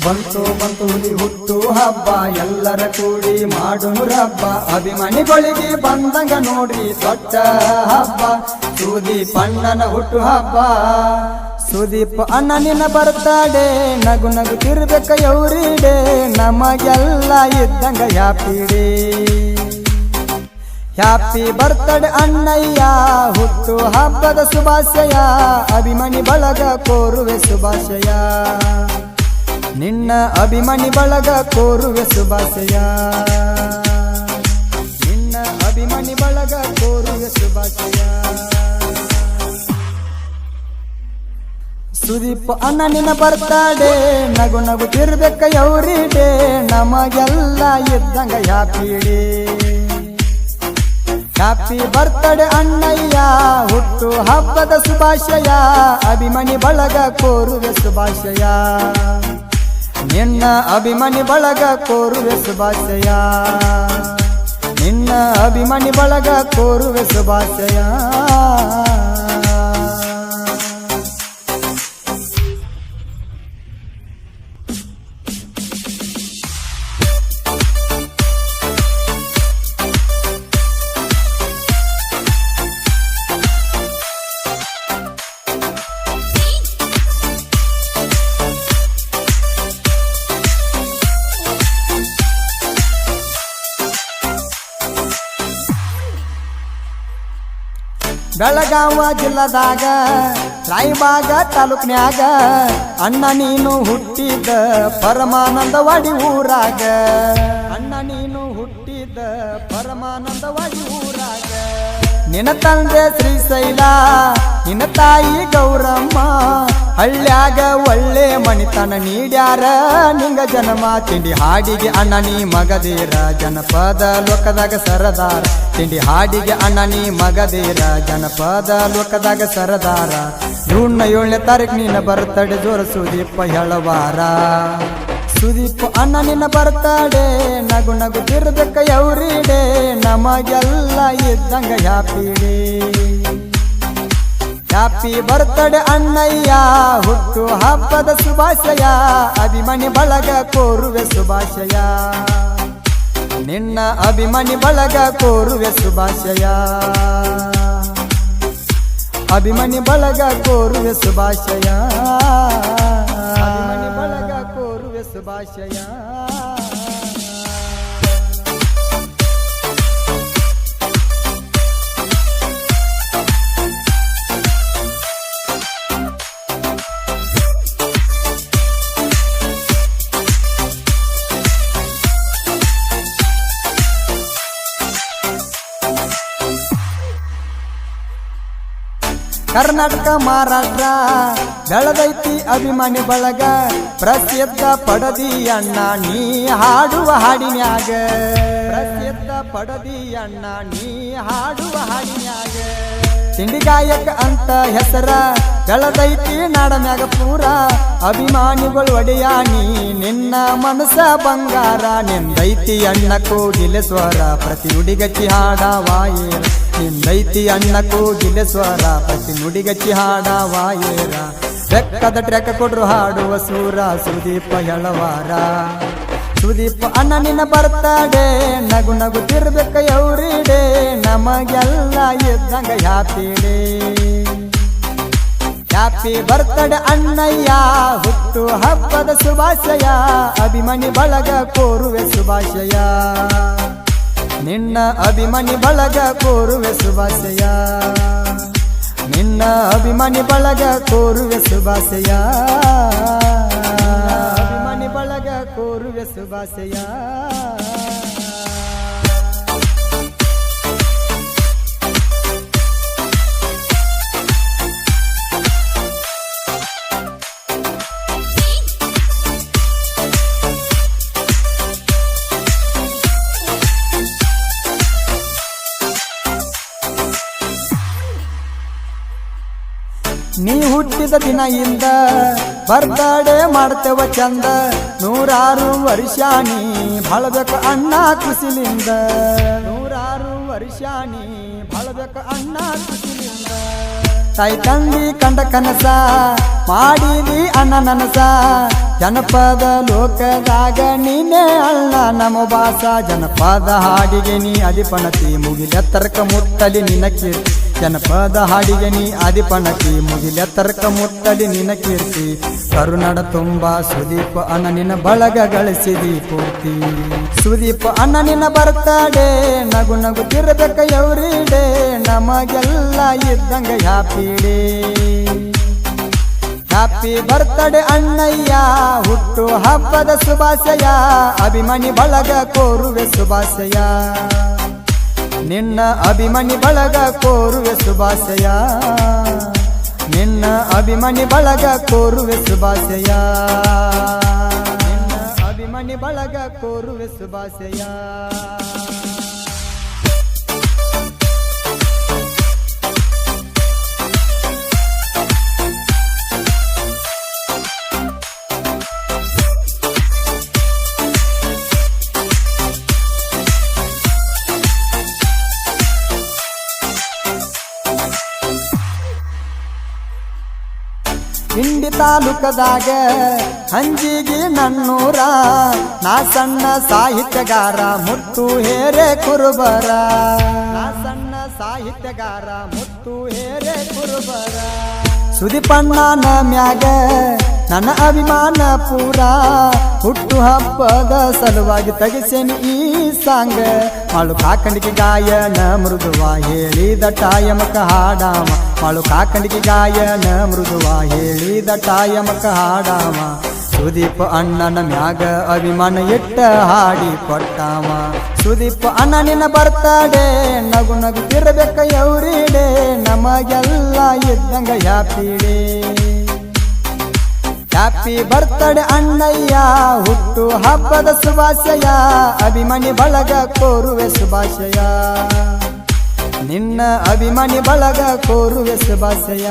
ಬಂತು ಬಂತು ಹುಲಿ ಹುಟ್ಟು ಹಬ್ಬ ಎಲ್ಲರ ಕೂಡಿ ಮಾಡುನು ರಬ್ಬ ಅಭಿಮಾನಿಗಳಿಗೆ ಬಂದಂಗ ನೋಡ್ರಿ ದೊಡ್ಡ ಹಬ್ಬ ಸುದೀಪ್ ಅಣ್ಣನ ಹುಟ್ಟು ಹಬ್ಬ ಸುದೀಪ್ ಅಣ್ಣ ನಿನ್ನ ಬರ್ತಾಡೆ ನಗು ನಗುತ್ತಿರ್ಬೇಕ ಎವ್ರಿಡೇ ನಮಗೆಲ್ಲ ಇದ್ದಂಗ ಹ್ಯಾಪಿಡೇ ಹ್ಯಾಪಿ ಬರ್ತ್ಡೇ ಅಣ್ಣಯ್ಯ ಹುಟ್ಟು ಹಬ್ಬದ ಶುಭಾಶಯ ಅಭಿಮಾನಿ ಬಳಗ ಕೋರುವೆ ಶುಭಾಶಯ ನಿನ್ನ ಅಭಿಮಾನಿ ಬಳಗ ಕೋರುವೆ ಶುಭಾಶಯ ನಿನ್ನ ಅಭಿಮಾನಿ ಬಳಗ ಕೋರುವೆ ಶುಭಾಶಯ ಸುದೀಪ್ ಅಣ್ಣ ನಿನ್ನ ಬರ್ತಾಡೆ ನಗು ನಗುತ್ತಿರ್ಬೇಕ ಎವ್ರಿಡೇ ನಮಗೆಲ್ಲ ಇದ್ದಂಗ ಹ್ಯಾಪಿಡೇ ಹ್ಯಾಪಿ ಬರ್ತ್ಡೇ ಅಣ್ಣಯ್ಯ ಹುಟ್ಟು ಹಬ್ಬದ ಶುಭಾಶಯ ಅಭಿಮಾನಿ ಬಳಗ ಕೋರುವೆ ಶುಭಾಶಯ ನಿನ್ನ ಅಭಿಮಾನಿ ಬಳಗ ಕೋರುವೆ ಶುಭಾಶಯ ನಿನ್ನ ಅಭಿಮಾನಿ ಬಳಗ ಕೋರುವೆ ಶುಭಾಶಯ ಬೆಳಗಾವ ಜಿಲ್ಲದಾಗ ರಾಯಬಾಗ ತಾಲೂಕ್ನ್ಯಾಗ ಅಣ್ಣ ನೀನು ಹುಟ್ಟಿದ ಪರಮಾನಂದವಾಡಿ ಊರಾಗ ಅಣ್ಣ ನೀನು ಹುಟ್ಟಿದ ಪರಮಾನಂದವಾಡಿ ಊರಾಗ ನಿನ್ನ ತಂದೆ ಶ್ರೀಶೈಲ ನಿನ್ನ ತಾಯಿ ಗೌರಮ್ಮ ಹಳ್ಳ್ಯಾಗ ಒಳ್ಳೆ ಮಣಿತನ ನೀಡ್ಯಾರ ನಿಂಗ ಜನ್ಮ ತಿಂಡಿ ಹಾಡಿಗೆ ಅಣ್ಣ ನೀ ಮಗದೀರ ಜನಪದ ಲೋಕದಾಗ ಸರದಾರ ತಿಂಡಿ ಹಾಡಿಗೆ ಅಣ್ಣ ನೀ ಮಗದೀರ ಜನಪದ ಲೋಕದಾಗ ಸರದಾರ ಜೂನ್ 7ನೇ ತಾರೀಕು ನಿನ್ನ ಬರ್ತಡೆ ಜೋರ ಸುದೀಪ್ ಹೇಳವಾರ ಸುದೀಪ್ ಅಣ್ಣ ನಿನ್ನ ಬರ್ತಡೆ ನಗು ನಗುತ್ತಿರ್ಬೇಕ ಎವ್ರಿಡೇ ನಮಗೆಲ್ಲ ಇದ್ದಂಗ ಹ್ಯಾಪಿಡೇ ಹ್ಯಾಪಿ ಬರ್ತ್ಡೇ ಅಣ್ಣಯ್ಯ ಹುಟ್ಟು ಹಬ್ಬದ ಶುಭಾಶಯ ಅಭಿಮಾನಿ ಬಳಗ ಕೋರುವೆ ಶುಭಾಶಯ ನಿನ್ನ ಅಭಿಮಾನಿ ಬಳಗ ಕೋರುವೆ ಶುಭಾಶಯ ಅಭಿಮಾನಿ ಬಳಗ ಕೋರುವೆ ಶುಭಾಶಯ ಅಭಿಮಾನಿ ಬಳಗ ಕೋರುವೆ ಶುಭಾಶಯ ಕರ್ನಾಟಕ ಮಹಾರಾಷ್ಟ್ರ ಬೆಳದೈತಿ ಅಭಿಮಾನಿ ಬಳಗ ಪ್ರಸಿದ್ಧ ಪಡದಿ ಅಣ್ಣ ನೀ ಹಾಡುವ ಹಾಡಿನ್ಯಾಗ ಪ್ರಸಿದ್ಧ ಪಡದಿ ಅಣ್ಣ ನೀ ಹಾಡುವ ಹಾಡಿನ್ಯಾಗ ತಿಂಡಿ ಗಾಯಕ ಅಂತ ಹೆಸರ ಬೆಳದೈತಿ ನಾಡಮ್ಯಾಗ ಪೂರ ಅಭಿಮಾನಿಗಳು ಒಡೆಯ ನೀ ನಿನ್ನ ಮನಸ ಬಂಗಾರ ನಿಂದೈತಿ ಅಣ್ಣ ಕೋಗಿಲೆ ಸ್ವರ ಪ್ರತಿ ನುಡಿಗಚ್ಚಿ ಹಾಡವಾಯೇರ ನಿಂದೈತಿ ಅಣ್ಣ ಕೋಗಿಲೆ ಸ್ವರ ಪ್ರತಿ ನುಡಿಗಚ್ಚಿ ಹಾಡವಾಯೇರ ಬೆಕ್ಕದ ಟ್ರೆಕ್ಕ ಕೊಡ್ರು ಹಾಡುವ ಸೂರ ಸುದೀಪ ಹೇಳವಾರ ಸುದೀಪ್ ಅಣ್ಣ ನಿನ್ನ ಬರ್ತಡೆ ನಗು ನಗುತ್ತಿರ್ಬೇಕ ಎವ್ರಿಡೇ ನಮಗೆಲ್ಲ ಇದ್ದಂಗ ಹ್ಯಾಪಿಡೇ ಹ್ಯಾಪಿ ಬರ್ತ್ಡೇ ಅಣ್ಣಯ್ಯ ಹುಟ್ಟು ಹಬ್ಬದ ಶುಭಾಶಯ ಅಭಿಮಾನಿ ಬಳಗ ಕೋರುವೆ ಶುಭಾಶಯ ನಿನ್ನ ಅಭಿಮಾನಿ ಬಳಗ ಕೋರುವೆ ಶುಭಾಶಯ ನಿನ್ನ ಅಭಿಮಾನಿ ಬಳಗ ಕೋರುವೆ ಶುಭಾಶಯ ಅಭಿಮಾನಿ ಬಳಗ ಕೋರುವೆ ಶುಭಾಶಯ ನೀ ಹುಟ್ಟಿದ ದಿನ ಇಂದ ಬರ್ತ್ಡೇ ಮಾಡ್ತೇವ ಚಂದ 106 ವರ್ಷ ನೀ ಬಾಳಬೇಕು ಅಣ್ಣ ಖುಷಿಲಿಂದ 106 ವರ್ಷ ನೀ ಬಾಳಬೇಕು ಅಣ್ಣ ಖುಷಿಲಿಂದ ತಾಯಿ ತಂದಿ ಕಂಡ ಕನಸ ಮಾಡಿದಿ ಅಣ್ಣ ನನಸ ಜನಪದ ಲೋಕದಾಗ ನೀನೇ ಅಲ್ಲ ನಮ ಬಾಸ ಜನಪದ ಹಾಡಿಗೆ ನೀ ಅಧಿಪಣತಿ ಮುಗಿಲೆತ್ತರಕ ಮುಟ್ಟಲಿ ನಿನ ಕೀರ್ತಿ ಜನಪದ ಹಾಡಿಗೆ ನೀ ಅಧಿಪಣತಿ ಮುಗಿಲೆತ್ತರಕ ಮುಟ್ಟಲಿ ನಿನ ಕೀರ್ತಿ ಕರುನಾಡ ತುಂಬ ಸುದೀಪ ಅಣ್ಣ ನಿನ್ನ ಬಳಗ ಗಳಿಸಿದಿ ಪೂರ್ತಿ ಸುದೀಪ ಅಣ್ಣ ನಿನ್ನ ಬರ್ತಡೇ ನಗು ನಗುತ್ತಿರಬೇಕ ಎವ್ರಿಡೇ ನಮಗೆಲ್ಲ ಇದ್ದಂಗ ಹ್ಯಾಪಿ ಡೇ ಹ್ಯಾಪಿ ಬರ್ತಡೇ ಅಣ್ಣಯ್ಯ ಹುಟ್ಟು ಹಬ್ಬದ ಶುಭಾಶಯ ಅಭಿಮಾನಿ ಬಳಗ ಕೋರುವೆ ಶುಭಾಶಯ ನಿನ್ನ ಅಭಿಮಾನಿ ಬಳಗ ಕೋರುವೆ ಶುಭಾಶಯ ನಿನ್ನ ಅಭಿಮಾನಿ ಬಳಗ ಕೋರುವೆ ಶುಭಾಶಯ ನಿನ್ನ ಅಭಿಮಾನಿ ಬಳಗ ಕೋರುವೆ ಶುಭಾಶಯ ಇಂಡಿ ತಾಲೂಕದಾಗ ಹಂಜಿಗಿ ನನ್ನೂರ ನಾ ಸಣ್ಣ ಸಾಹಿತ್ಯಗಾರ ಮುತ್ತು ಹೇರೆ ಕುರುಬರ ನಾ ಸಣ್ಣ ಸಾಹಿತ್ಯಗಾರ ಮುತ್ತು ಹೇರೆ ಕುರುಬರ ಸುದೀಪಣ್ಣನ ಮ್ಯಾಗ ನನ್ನ ಅಭಿಮಾನ ಪೂರ ಹುಟ್ಟು ಹಬ್ಬದ ಸಲುವಾಗಿ ತೆಗಿಸೇನಿ ಈ ಸಾಂಗ ಮಾಳು ಕಾಕಂಡಿಗೆ ಗಾಯನ ಮೃದುವ ಹೇಳಿದ ಟಾಯಮಕ ಹಾಡಾಮ ಮಾಳು ಕಾಕಂಡಿಗೆ ಗಾಯನ ಮೃದುವ ಹೇಳಿದ ಟಾಯಮಕ ಹಾಡಾಮ ಸುದೀಪ ಅಣ್ಣನ ಮ್ಯಾಗ ಅಭಿಮಾನ ಇಟ್ಟ ಹಾಡಿ ಕೊಟ್ಟಾಮ ಸುದೀಪ ಅಣ್ಣ ನಿನ್ನ ಬರ್ತಡೇ ನಗು ನಗುತ್ತಿರಬೇಕ ಎವ್ರಿಡೇ ನಮಗೆಲ್ಲ ಇದ್ದಂಗ ಹ್ಯಾಪಿ ಡೇ ಹ್ಯಾಪಿ ಬರ್ತಡೇ ಅಣ್ಣಯ್ಯ ಹುಟ್ಟು ಹಬ್ಬದ ಶುಭಾಶಯ ಅಭಿಮಾನಿ ಬಳಗ ಕೋರುವೆ ಶುಭಾಶಯ ನಿನ್ನ ಅಭಿಮಾನಿ ಬಳಗ ಕೋರುವೆ ಶುಭಾಶಯ